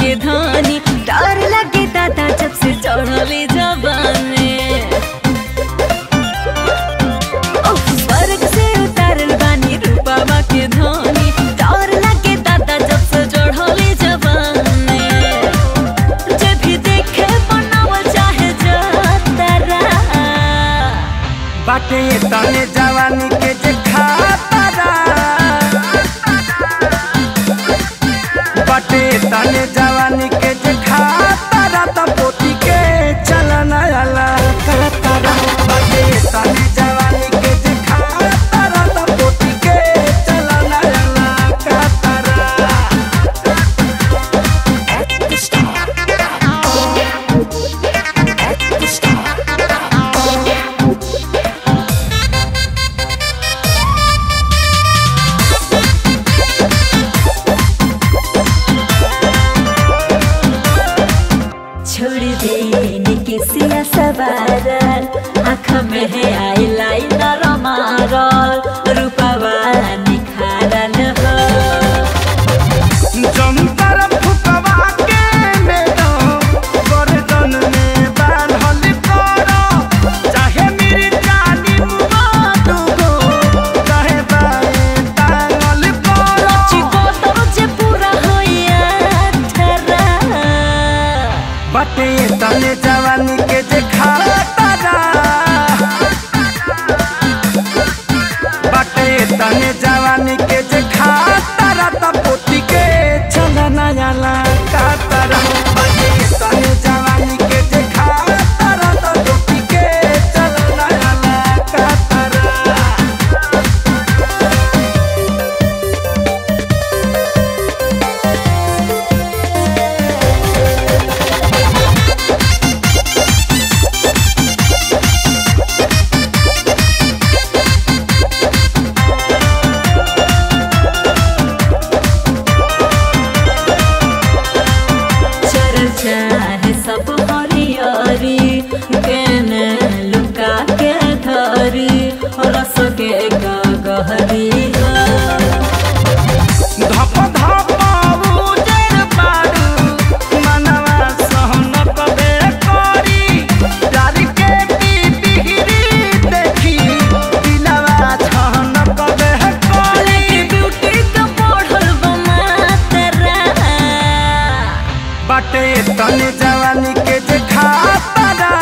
के धानी डर लगे दादा जब से चढ़ले जवानी स्वर्ग से उतारल बानी रूपावा के धानी डर लगे दादा जब से चढ़ले जवानी जे भी देखे बनावल चाहे जातरा बाटे तने जवानी के जे खातरा बाटे तने जवानी के जे खातरा त पोती के चलना आला खातरा बाटे तने जवानी के जे खातरा त पोती के चलना आला खातरा छोड़ देने के सिया सवारल आँख में है आईलाइनर मारल रूपवा निखारल हो जंतर फुकवा के मेरो गर्दन में बांधल करो चाहे मेरी जानी मुबादो चाहे बाए टांगल करो चिको तो जे पूरा होया ठरा बाटे तने जवानी के जे खातरा बाटे तने जवानी के जे खातरा त पोती के चलना आला खातरा बाटे तने जवानी के जे खातरा त पोती के चलना आला खातरा चाहे सब हरियरी केने लुका के धरी रस के गहरी धप धप उजर बारू मनवा सहन कबे करी प्यार के बिहरी देखी दिलवा छहन कबे करी ब्यूटी तो बढ़ल बमातरा बाटे तने जवानी के जे खातरा